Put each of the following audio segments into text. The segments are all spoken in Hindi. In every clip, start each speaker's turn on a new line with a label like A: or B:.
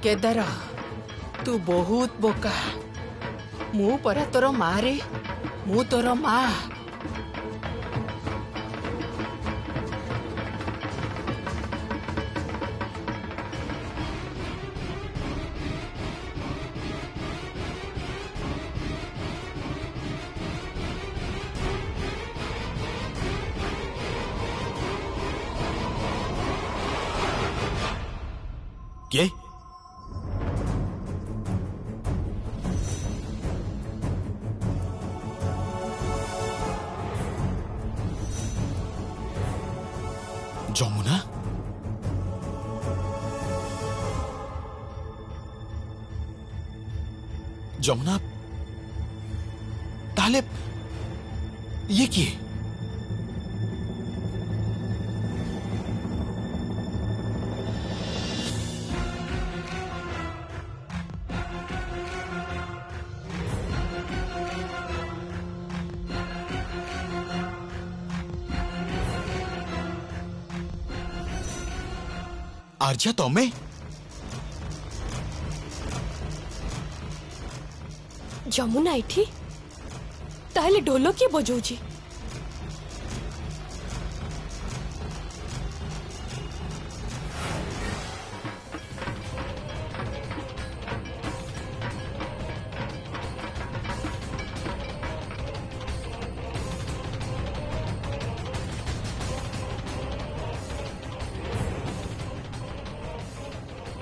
A: केदार तू बहुत बोका। मु परा तोर माँ रे, मु तोर माँ।
B: क्या जमुना? जमुना ताले ये किए? आर्या तमें
C: जमुना एठी ताहले ढोलक किए बजाउची?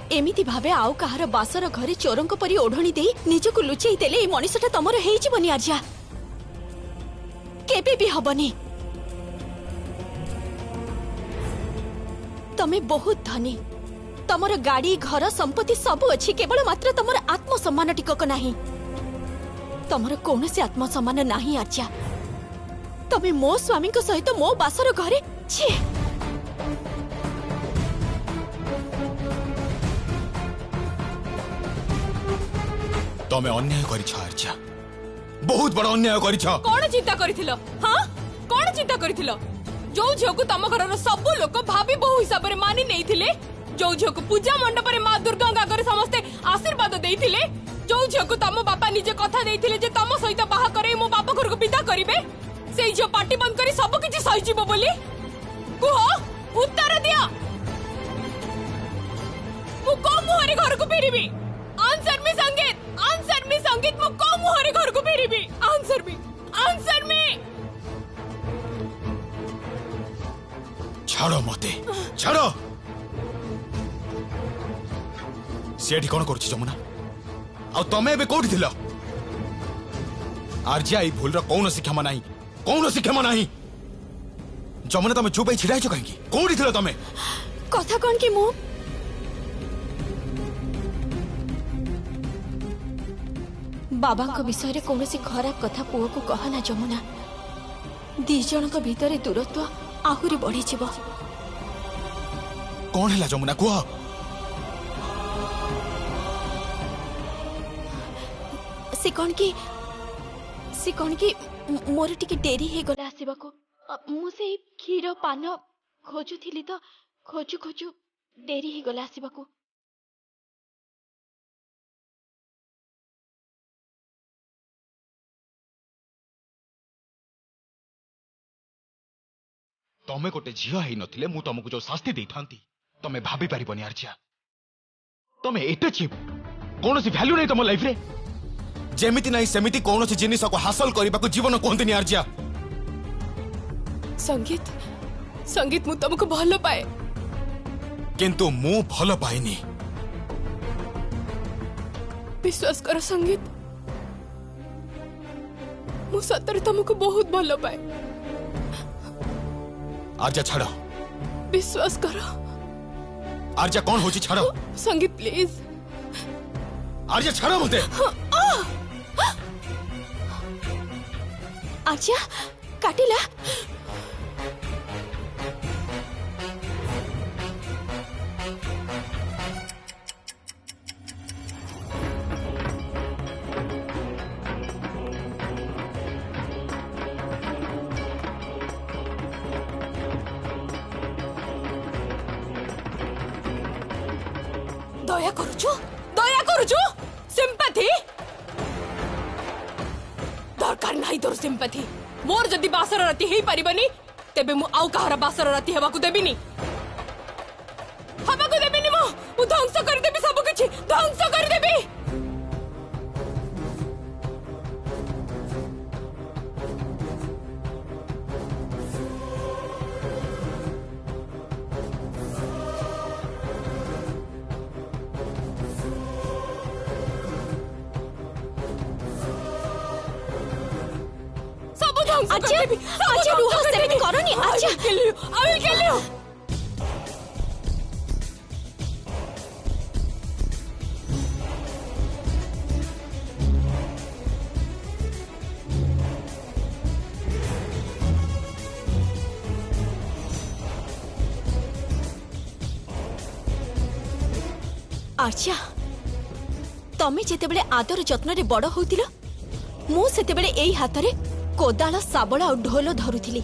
C: एमिति भावे आउ कहार बासर घरे चोरंक परी ओढ़णी दे निजको लुचेई देले ए मनीषटा तमर हेई जीवनी आर्या केबे भी हबनी। तमे बहुत धनी, तमर गाड़ी घर संपत्ति सब अछि, केवल मात्र तमर आत्मसम्मान टिकक नाही। तमर कौनसी आत्मसम्मान नाही आर्या। तमे मो स्वामी को सहित मो बासर घरे छी।
B: तमें अन्याय करिछ आर्या, बहुत बड़ा अन्याय करिछ।
C: कौन चिंता करिथिलो? हां कौन चिंता करिथिलो? जो झियो को तम घरर सब लोक भाभी बहु हिसाब रे मानि नेइथिले, जो झियो को पूजा मंडप रे मां दुर्गा आगरे समस्ते आशीर्वाद देइथिले, जो झियो को तम बापा निजे कथा देइथिले जे तम सहित बाहा करे मो बापा घर को विदा करिवे, सेई जो पार्टी बंद करी सब किछि सही जीवो बोली कुहो उत्तर दिया। मु को मुहरे घर को फेरिबी? आंसर मी संगीत, आंसर मी संगीत। मु को मुहरे घर को फेरिबी? Answer me, answer me.
B: छाड़ो मते, छाड़ो। सेठी कौन करुछि जमुना? आ तमे एबे कोठी थिलो? आर्या ई भूलर कौन क्षमा नाही, कौन क्षमा नाही। जमुना तमे चुप होई छिड़ाइछो काहेकि? कोठी थिलो तमे?
C: कथा कोन कि मु बाबा को विषय रे कौनसी खराब कथा पुओ को कहना जमुना। दी जन को भीतर दूरत्व आहुरी बढ़ी जीवो।
B: कौन है जमुना कुह?
C: से कौन की मोर टिके डेरी हे गला आसीबा को। मु से खीर पान खोजु थिली तो खोजु खोजु डेरी हे गला आसीबा को।
B: तमें गोटे झील है नथिले मु तुमको जो शास्ति दे थांती तमें भाभी पारिबनी आर्या। तमें एते चिप कौन सी वैल्यू नहीं तुम लाइफ रे। जेमिति नहीं सेमिति कौन सी जिनिस को हासिल करबा को जीवन कहंतनी आर्या।
C: संगीत संगीत मु तुमको भलो पाए,
B: किंतु मु भलो पाइनी।
C: विश्वास कर संगीत, मु सତରେ तुमको बहुत भलो पाए।
B: आर्या छाड़ो,
C: विश्वास करो।
B: आर्या कौन होची छाड़ो।
C: संगीत प्लीज।
B: आर्या छाड़ो मते।
C: आर्या काटिला। दया करूछु सिंपैथी दरकार नाही तोर सिंपैथी मोर जदी बासर राती हेई परिबनी तेबे मु आउ कहार बासर राती हेबाकू देबिनी मु ध्वंस कर देबी सब किछि ध्वंस कर देबी
D: अच्छा अच्छा रुह सेमिति करनी अच्छा
C: I will kill you
D: अच्छा तमे जेतेबेले आदर जत्न रे बड़ होतिलो मु सेतेबेले एई हातरे कोदाल साबळ आ ढोल धरुथिली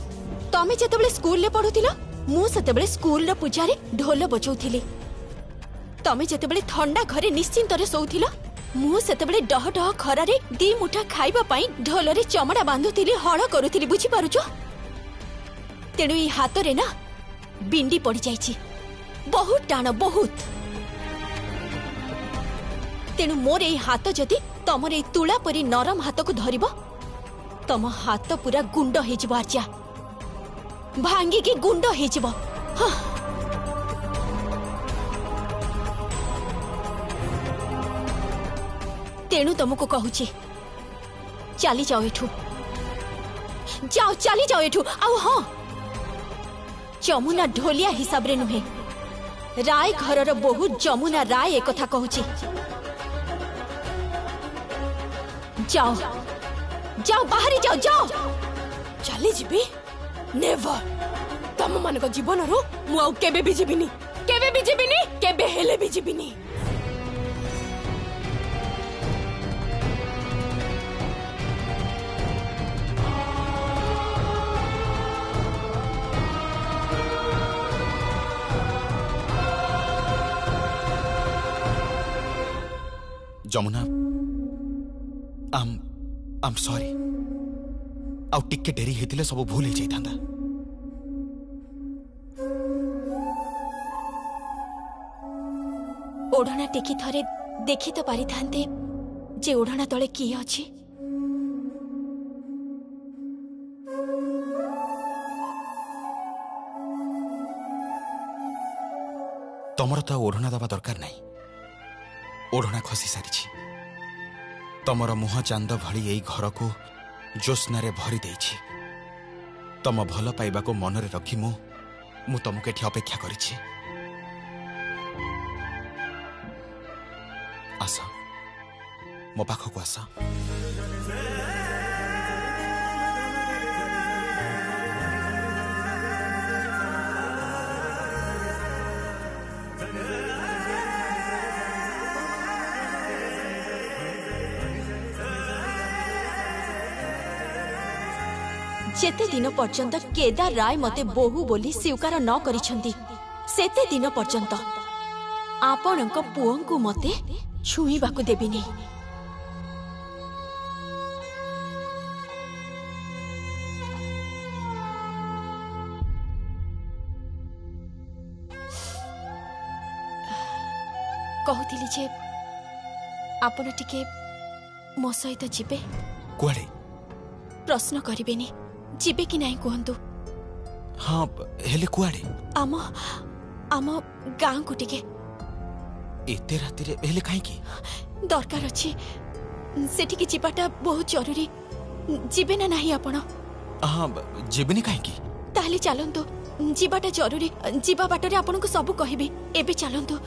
D: तमे जेतेबेले स्कूल ले पढुथिलो मु सेतेबेले स्कूल रो पूजारे ढोल बजौथिली तमे जेतेबेले ठंडा घरे निश्चिंत रे सोउथिलो मु सेतेबेले डह डह खरा रे दी मुठा खाइबा पई ढोल रे चमड़ा बांधुथिली हळ करूथिली बुझी पारुचो तेनु ई हातरे ना बिंडी पड़ी जाईची बहुत टाण बहुत तेणु मोर ए हाथ जदि तमर ए तुला परी नरम हाथ को धरिब तम हाथ पूरा गुंड हो आर्या भांगी की गुंड हो तेणु तुमको कहूची चली जाओ एठू जाओ चली जाओ एठू आउ हाँ जमुना ढोलिया हिसाब रे नुहे राय घर बहु जमुना राय एक कथा कहूची जाओ जाओ बाहरी जाओ जाओ
C: चली जीबी नेवर तम मान को जीवन रो मु आउ केबे भी जीबिनी केबे हेले भी जीबिनी
B: जमुना I'm sorry आउ टिके डेरी हेतिले सब भूल ही जाइथांदा
D: ओढ़ना टेकी थरे देखि तो पारि थांते जे ओढ़ना तले की अछि
B: तमर तो ओढ़ना दबा दरकार नहीं ओढ़ना खसी सारी तमर मुह चांद भली यही घर को जोस्नारे भरी देछि तम भल पाइबा को मनरे रखी मु तुमको एठी अपेक्षा करिछि आस मो पाखक आस
D: जेते दिन पर्यंत केदार राय मते बोहू बोली स्वीकार न करिछंती सेते दिन पर्यंत आपणक पुओंकु मते छुईबाकु देबिनी कहूतिली जे आपण टिके मो सहित जिबे
B: कुआडे
D: प्रश्न करिबेनी जिबे कि नहीं कहतु
B: हाँ हेले कुआडे
D: आम आम गाँ को टिके
B: एते राति रे हेले काहे की
D: दरकार अछि सेठी की जिबाटा बहुत जरूरी जिबे ना नहीं आपण
B: हाँ जिबेनी काहे की
D: ताले चलंतु जिबाटा जरूरी जिबा बाटरे आपण को सब कहिबी एबे चलंतु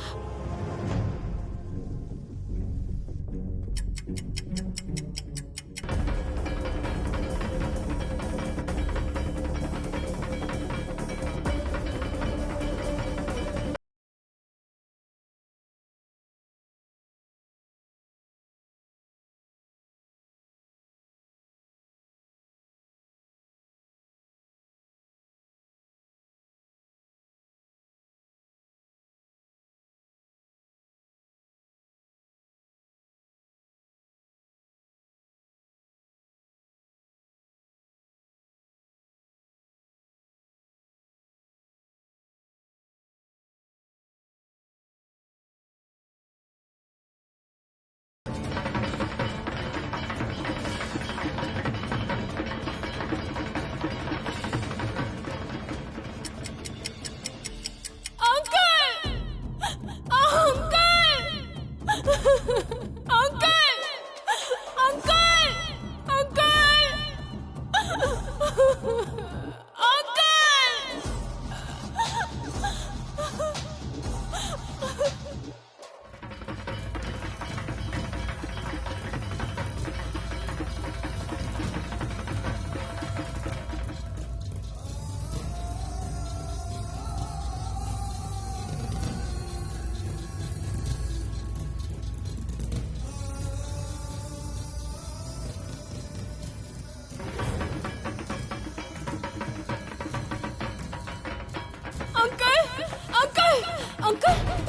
C: अंकल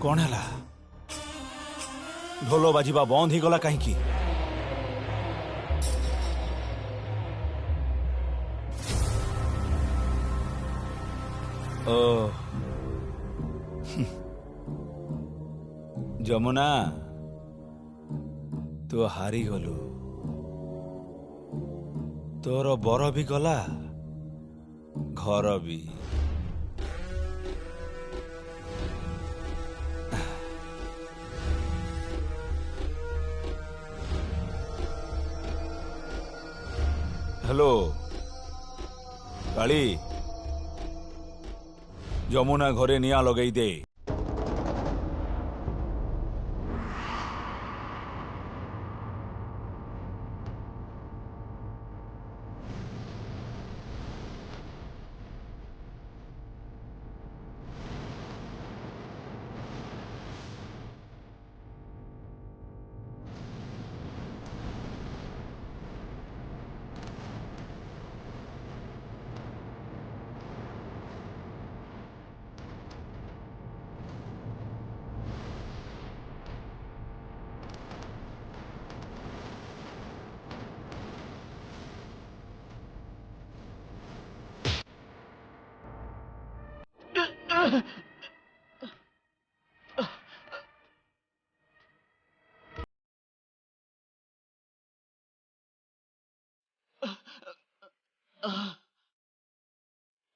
E: कौन है ढोल बाजिबा बंद ही गला कहीं ओ जमुना तू हारी गलु तोर बर भी गला घर भी हेलो काली जमुना घरे निया लगई दे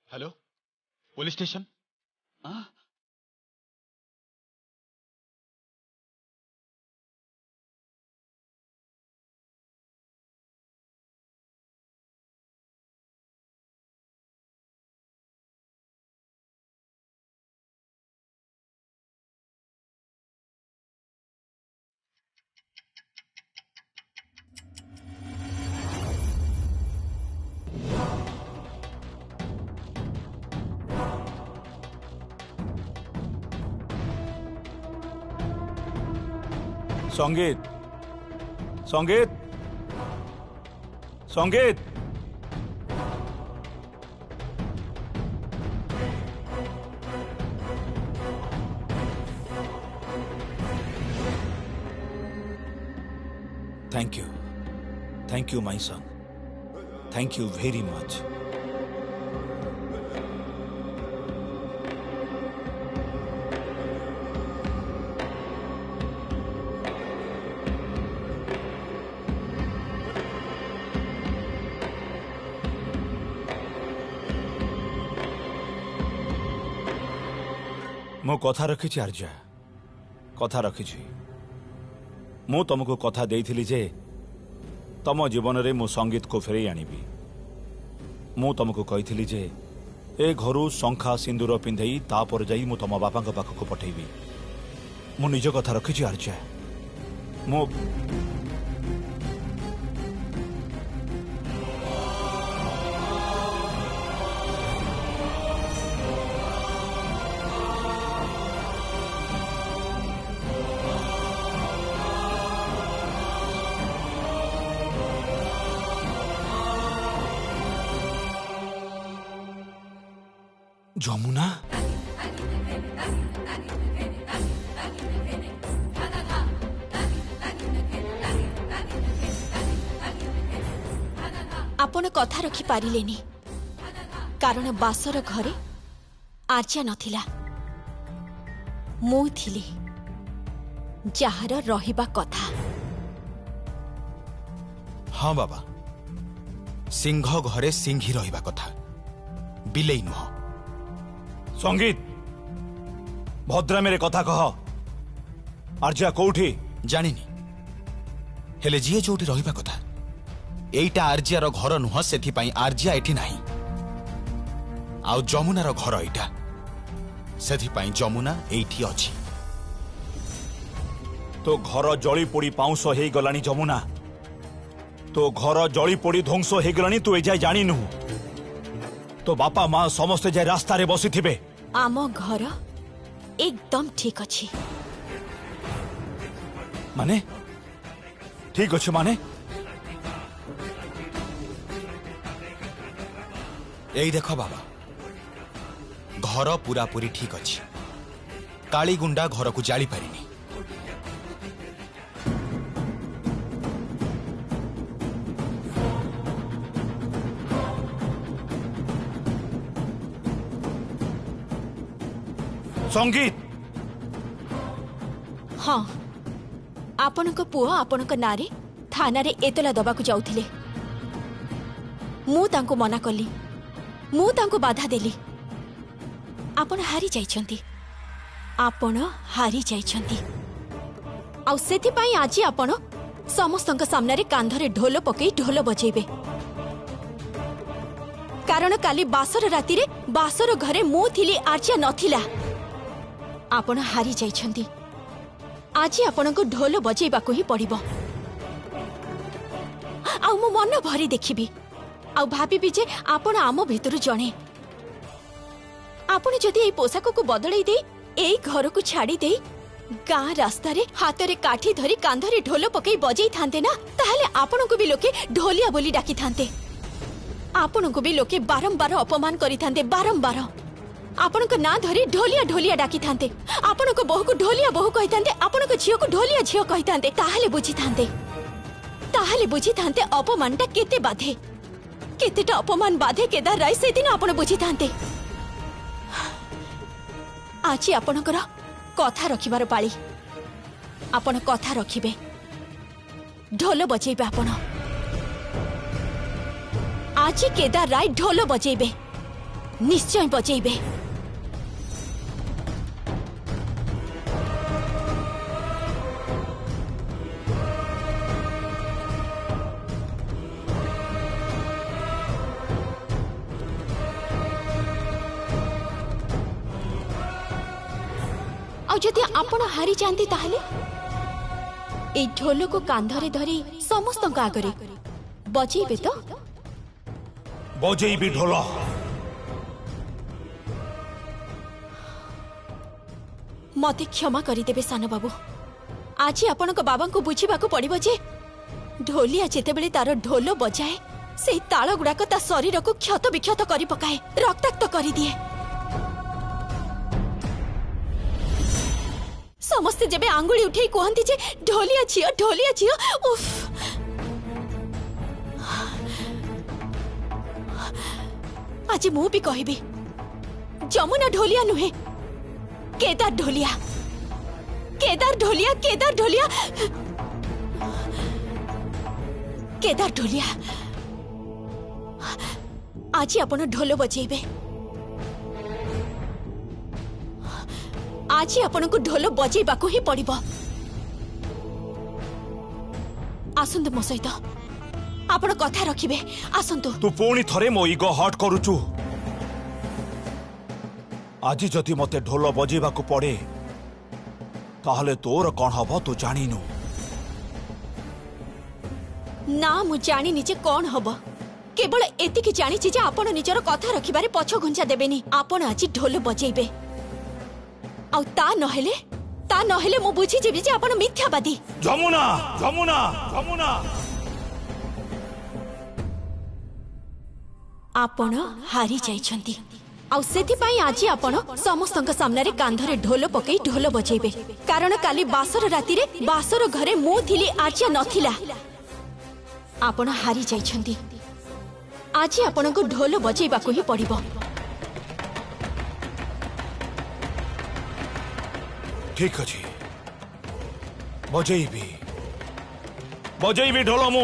B: हेलो पुलिस स्टेशन
E: संगीत संगीत संगीत thank you my son thank you very much मो कथा रखी आर्या कथा रखी मु तुमको कथा देइथिली जे तम जीवन रे मु संगीत को फेरे आनिबी मु तुमको कहिथिली जे ए घरु शंखा सिंदूर पिंधई तापर जाई मु तम बापा पाखक पठेबी मु निज कथा रखी आर्या मु जमुना
D: आपण कथा रखी पारिलेनी कारण बासर घरे आर्या नथिला मु थिली जार रहिबा कथा
B: हाँ बाबा, सिंह घरे सिंही रहिबा कथा, बिलेई नुह।
E: संगीत, भद्रा मेरे कथा कह। आर्जिया कोठी
B: जानिनी, हेले जीए जोटी रहिबा कथा एइटा आर्जियार घर नुह, सेथिपाई आर्जिया एठी नाही। आउ जमुनार घर एइटा, सेथिपाई जमुना एइठी अछि।
E: तो घर जली पोड़ी पाउंस हो गलानी जमुना, तो घर जली पोड़ी ध्वंस हो गलानी। तू एजाय जानी नु, तो बापा माँ समस्ते जाय रास्ता रे बसी थिबे।
D: आम घर एकदम ठीक अछि।
E: माने ठीक अछि माने?
B: एई देखो बाबा, घर पूरा पूरी ठीक अछि। काली गुंडा घर को जाली पारिनी।
E: संगीत,
D: हाँ, आपणक पुआ आपणक नारे थाना रे एतला दबाकू जाउथिले। मु तांको मना कली, मु तांको बाधा देली। आपण हारी जाइछंती, आपण हारी जाइछंती। आ सेति पई आजी आपण समस्तक सामने रे कांधरे ढोल पकई ढोल बजेबे। कारण काली बासर राती रे बासर घरे मु थिली, आर्जिया नथिला। आपण हारी जाइछंती, आज आपनको ढोल बजेबाको ही पड़िबो। आ मो मन भरी देखिबी, आ भाबिबी जे आपण आम भितरु जणे। आपण जदि एई पोशाक को बदलै दे, एई घर को छाड़ी दे, गाँ रास्ता रे हाथ रे काठी धरी कांधरे ढोल पकई बजै थांते ना, ताहले आपनको भी लोके ढोलिया बोली डाकी थांते। आपनको भी लोके बारंबार अपमान करि थांते, बारंबार आपनको ना धरी ढोलिया ढोलिया डाकी थांते। आपनको बहु को ढोलिया बहु कहि थांते, आपनको झियो को ढोलिया झियो कहि थांते। ताहले बुझी थांते अपमानटा केते बाधे, केतेटा अपमान बाधे केदार राय से दिन आपण बुझी थांते। आज आपणकर कथा रखिबार पाली, आपण कथा रखिबे, ढोल बजेबे। आपण आज केदार राय ढोल बजेबे, निश्चय बजेबे। जदि आपण हारी जाती ताहले ए ढोल को कांधरे धरी समस्त आगरे बजेबे तो?
E: बजेबी ढोल।
D: मते क्षमा करिदेबे सान बाबू। आज आपण बाबा को बुझीबा को पड़िबो जे ढोलिया जेतेबेले तार ढोल बजाए, से ताल गुड़ाक ता शरीर को क्षत विक्षत करि पकाए, रक्ताक्त करि दिए। समस्ते जेबे आंगुली उठे कहती जे ढोलिया झियो, ढोलिया झियो। उफ, आज मु भी कहबी, जमुना ढोलिया नुहे, केदार ढोलिया, केदार ढोलिया, केदार ढोलिया, केदार ढोलिया। आज आपण ढोल बजेबे, आज आपनको ढोल बजेबाको ही पड़िबो। आसंतु मो सहित, आपण कथा रखिबे, आसंतु।
E: तू पुणी थरे मो इगो हट करूचु। आज जदि मते ढोल बजेबाको पड़े, ताहले तोर कौन हबो तू जानिनु?
D: ना मु जानी निजे कौन हबो, केवल एतिकी जानी जे आपण निजर कथा रखिबारे पछ घुंचा देबेनी। आपण आज ढोल बजेबे, आउ ता नहेले मु बुझी जेबी जे आपण मिथ्यावादी।
E: जमुना, जमुना, जमुना।
D: आपण हारी जाइछंती, आउ सेति पई आज आपण समस्तक सामने रे कांधरे ढोल पकई ढोल बजेबे। कारण काली बासर राती रे बासर घरे मु थिली, आर्जिया नथिला। आपण हारी जाइछंती, आज आपनको ढोल बजेबाको ही पड़िबो।
E: ठीक अच्छी, बजेबी ढोल मु।